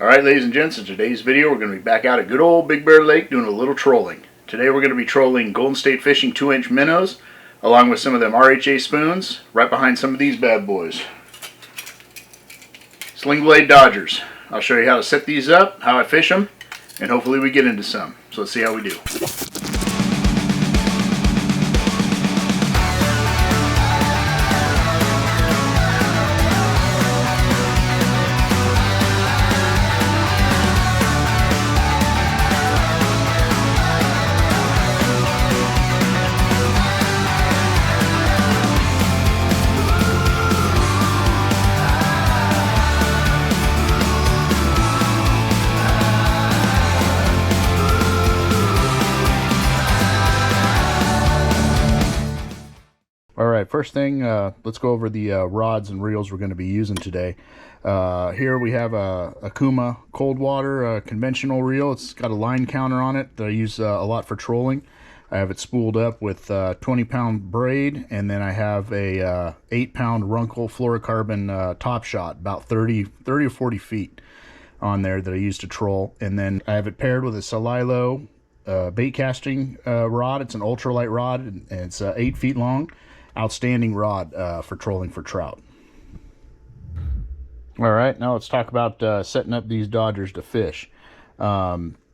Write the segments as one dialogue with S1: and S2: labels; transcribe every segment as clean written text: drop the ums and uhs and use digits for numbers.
S1: Alright, ladies and gents, in today's video we're going to be back out at good old Big Bear Lake doing a little trolling. Today we're going to be trolling Golden State Fishing 2-inch minnows along with some of them RHA spoons right behind some of these bad boys. Sling blade Dodgers. I'll show you how to set these up, how I fish them, and hopefully we get into some. So let's see how we do. Alright, first thing, let's go over the rods and reels we're going to be using today. Here we have a Akuma cold water conventional reel. It's got a line counter on it that I use a lot for trolling. I have it spooled up with 20-pound braid, and then I have a 8-pound RUNCL fluorocarbon top shot, about 30 or 40 feet on there that I use to troll. And then I have it paired with a Salilo bait casting rod. It's an ultralight rod, and it's 8 feet long. Outstanding rod for trolling for trout. Alright, now let's talk about setting up these Dodgers to fish.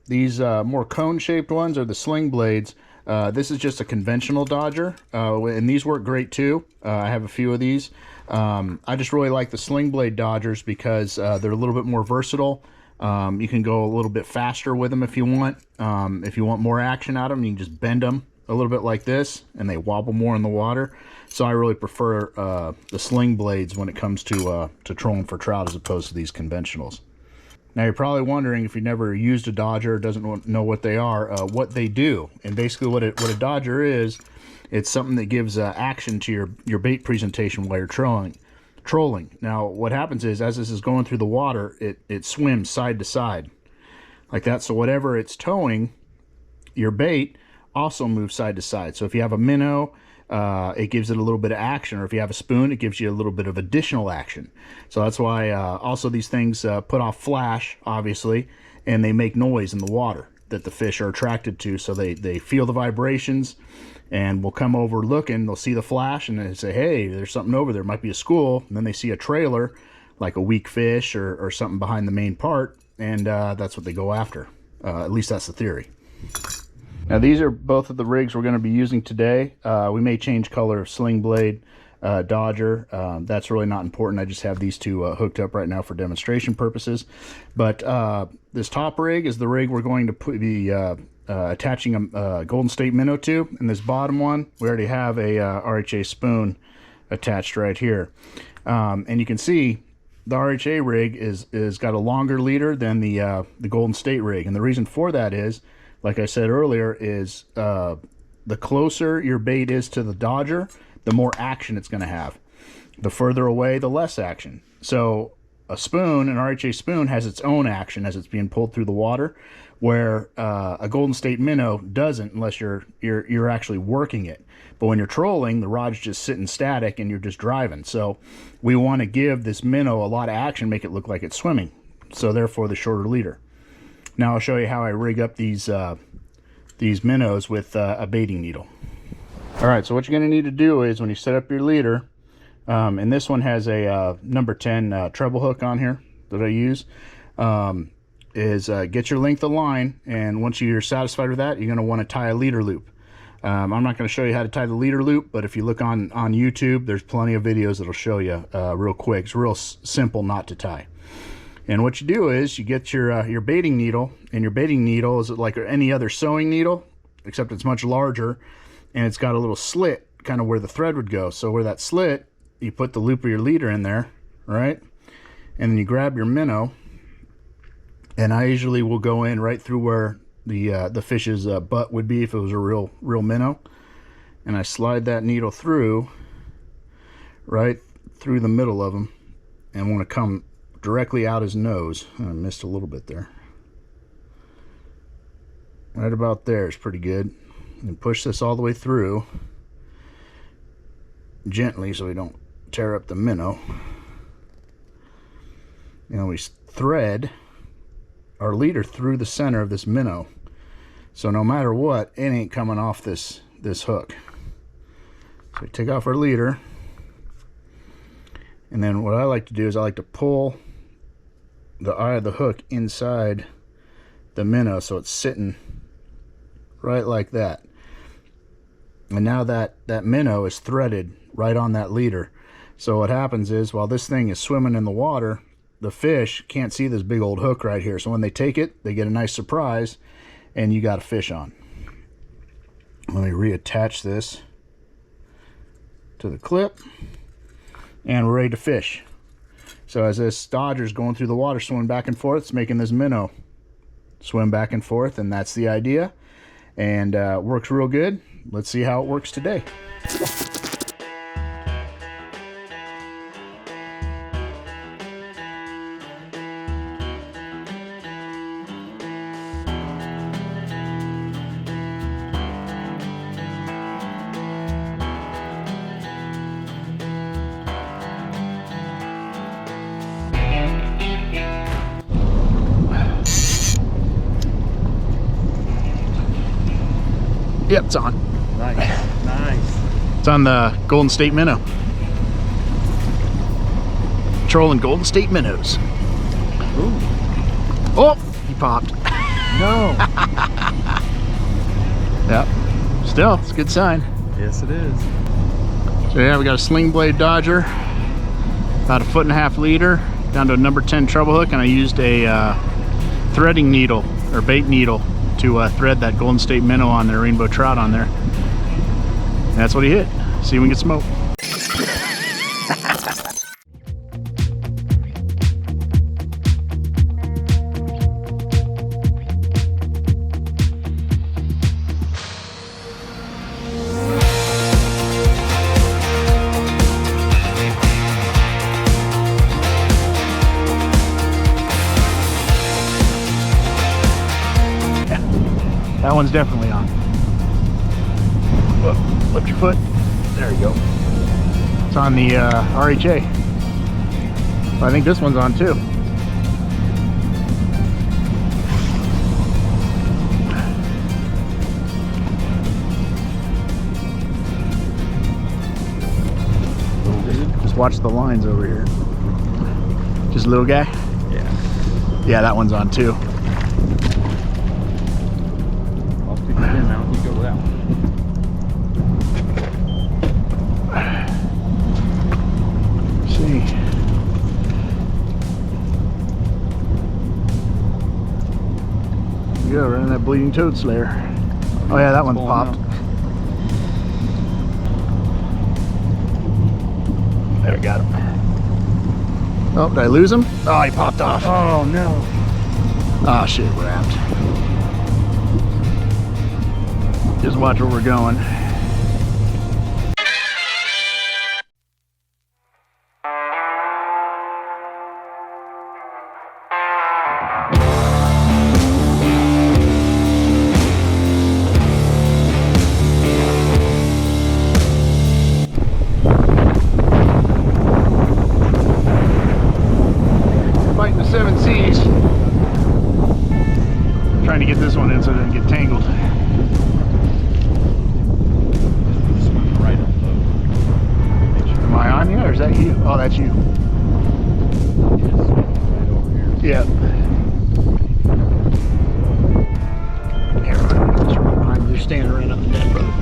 S1: These more cone-shaped ones are the sling blades. This is just a conventional Dodger, and these work great too. I have a few of these. I just really like the sling blade Dodgers because they're a little bit more versatile. You can go a little bit faster with them if you want. If you want more action out of them, you can just bend them a little bit like this, and they wobble more in the water. So I really prefer the sling blades when it comes to trolling for trout as opposed to these conventionals. Now you're probably wondering, if you never used a Dodger or doesn't know what they are, what they do. And basically what a Dodger is, it's something that gives action to your bait presentation while you're trolling. Now what happens is, as this is going through the water, it swims side to side like that. So whatever it's towing, your bait also moves side to side. So if you have a minnow, it gives it a little bit of action, or if you have a spoon, it gives you a little bit of additional action. So that's why also these things put off flash, obviously, and they make noise in the water that the fish are attracted to. So they feel the vibrations and will come over looking. They'll see the flash and they say, hey, there's something over there. It might be a school. And then they see a trailer, like a weak fish or something behind the main part, and that's what they go after. At least that's the theory. Now these are both of the rigs we're going to be using today. We may change color of sling blade Dodger. That's really not important. I just have these two hooked up right now for demonstration purposes. But this top rig is the rig we're going to be attaching a Golden State Minnow to. And this bottom one, we already have a RHA spoon attached right here. And you can see the RHA rig is got a longer leader than the Golden State rig. And the reason for that is, like I said earlier, is the closer your bait is to the Dodger, the more action it's going to have. The further away, the less action. So a spoon, an RHA spoon, has its own action as it's being pulled through the water, where a Golden State Minnow doesn't, unless you're actually working it. But when you're trolling, the rod's just sitting static and you're just driving. So we want to give this minnow a lot of action, make it look like it's swimming. So therefore, the shorter leader. Now I'll show you how I rig up these minnows with a baiting needle. Alright, so what you're going to need to do is, when you set up your leader, and this one has a number 10 treble hook on here that I use, get your length of line, and once you're satisfied with that, you're going to want to tie a leader loop. I'm not going to show you how to tie the leader loop, but if you look on YouTube, there's plenty of videos that'll show you real quick. It's real simple knot to tie. And what you do is you get your baiting needle, and your baiting needle is like any other sewing needle, except it's much larger, and it's got a little slit kind of where the thread would go. So where that slit, you put the loop of your leader in there, right? And then you grab your minnow, and I usually will go in right through where the fish's butt would be if it was a real minnow, and I slide that needle through, right through the middle of him, and want to come directly out his nose. I missed a little bit there. Right about there is pretty good. And push this all the way through gently so we don't tear up the minnow. And we thread our leader through the center of this minnow. So no matter what, it ain't coming off this hook. So we take off our leader. And then what I like to do is I like to pull the eye of the hook inside the minnow so it's sitting right like that. And now that minnow is threaded right on that leader. So what happens is while this thing is swimming in the water, the fish can't see this big old hook right here. So when they take it, they get a nice surprise and you got a fish on. Let me reattach this to the clip and we're ready to fish. So as this dodger's going through the water, swimming back and forth, it's making this minnow swim back and forth, and that's the idea. And works real good. Let's see how it works today. Yep, it's on.
S2: Nice, nice.
S1: It's on the Golden State Minnow. Trolling Golden State Minnows.
S2: Ooh.
S1: Oh, he popped.
S2: No.
S1: Yep. Still, it's a good sign.
S2: Yes, it is.
S1: So yeah, we got a sling blade dodger, about 1.5 foot leader, down to a number 10 treble hook, and I used a threading needle or bait needle to thread that Golden State Minnow on there, Rainbow Trout on there. And that's what he hit. See if we can get smoke. That one's definitely on. Whoop, lift your foot. There you go. It's on the RHA. I think this one's on too. Just watch the lines over here. Just a little guy?
S2: Yeah.
S1: Yeah, that one's on too.
S2: Now you go without.
S1: See. Yeah, right in that bleeding toad slayer. Oh yeah, that one popped. There, we got him. Oh, did I lose him? Oh, he popped off.
S2: Oh no.
S1: Oh shit, we're out. Just watch where we're going. Fighting the 7 C's. Trying to get this one in so it doesn't get tangled. Am I on you, or is that you? Oh, that's you.
S2: Right over here.
S1: Yeah. Here, you're standing right on the net, brother.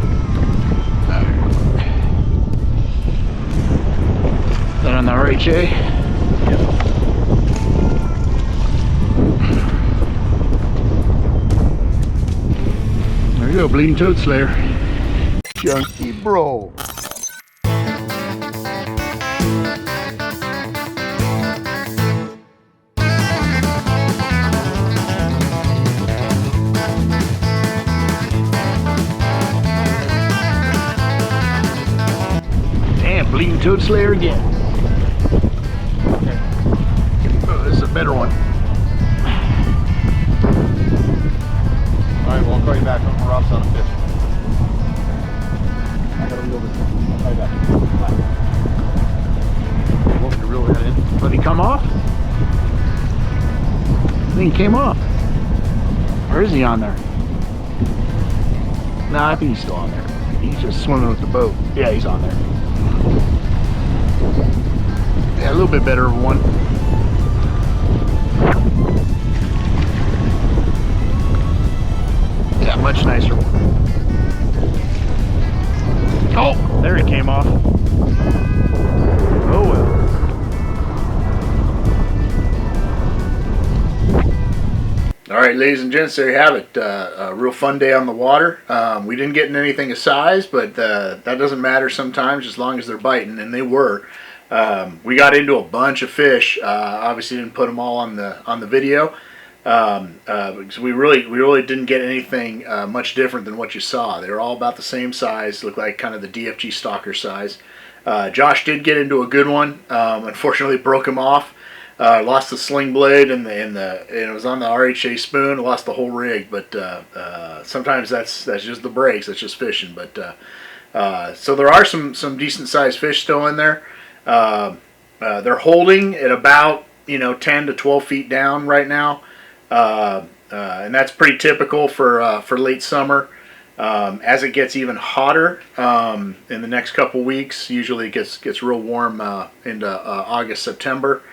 S1: Is that on the RHA?
S2: Yep.
S1: There you go, bleeding toad slayer. Chunky bro. Damn, bleeding toad slayer again. Oh, this is a better one.
S2: Alright, well I'll call you back when Rob's on a fish. I gotta reel this one. I'll call you back. Bye. Want me to reel that in?
S1: Did he come off? I think he came off.
S3: Or is he on there? No, I think he's still on there. He's just swimming with the boat. Yeah, he's on there. Yeah, a little bit better of one. Yeah, much nicer one. Oh, there it came off. Oh well.
S1: All right, ladies and gents, there you have it. A real fun day on the water. We didn't get in anything of size, but that doesn't matter sometimes as long as they're biting, and they were. We got into a bunch of fish. Obviously, didn't put them all on the video because we really didn't get anything much different than what you saw. They were all about the same size. Looked like kind of the DFG stalker size. Josh did get into a good one. Unfortunately, broke him off. Lost the sling blade and it was on the RHA spoon. Lost the whole rig, but sometimes that's just the breaks. That's just fishing. But so there are some decent sized fish still in there. They're holding at about 10 to 12 feet down right now, and that's pretty typical for late summer. As it gets even hotter in the next couple weeks, usually it gets real warm into August, September.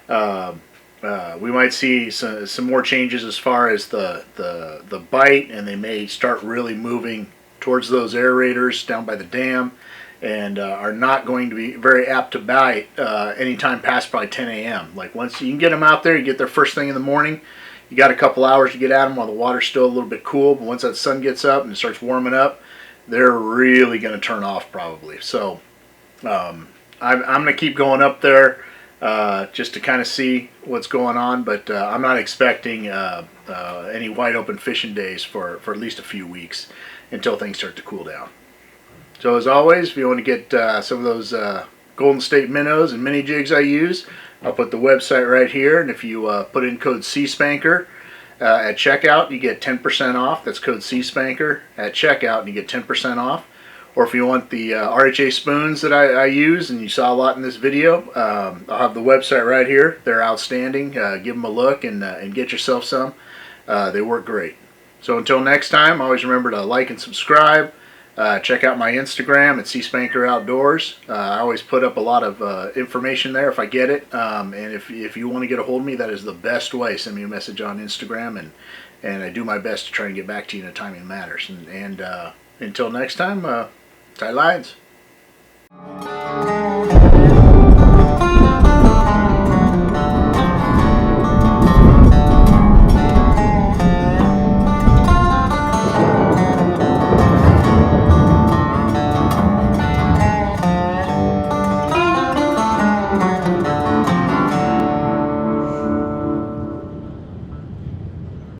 S1: We might see some more changes as far as the bite, and they may start really moving towards those aerators down by the dam, and are not going to be very apt to bite anytime past probably 10 a.m. Like once you can get them out there, you get there first thing in the morning. You got a couple hours to get at them while the water's still a little bit cool, but once that sun gets up and it starts warming up, they're really going to turn off probably. So I'm going to keep going up there just to kind of see what's going on, but I'm not expecting any wide open fishing days for at least a few weeks until things start to cool down. So as always, if you want to get some of those Golden State minnows and mini jigs I use, I'll put the website right here, and if you put in code CSpanker at checkout, you get 10% off. That's code CSpanker at checkout, and you get 10% off. Or if you want the RHA spoons that I use, and you saw a lot in this video, I'll have the website right here. They're outstanding. Give them a look and get yourself some. They work great. So until next time, always remember to like and subscribe. Check out my Instagram at CSpanker Outdoors. I always put up a lot of information there if I get it. And if you want to get a hold of me, that is the best way. Send me a message on Instagram, and I do my best to try and get back to you in a timely manner. And until next time, tight lines.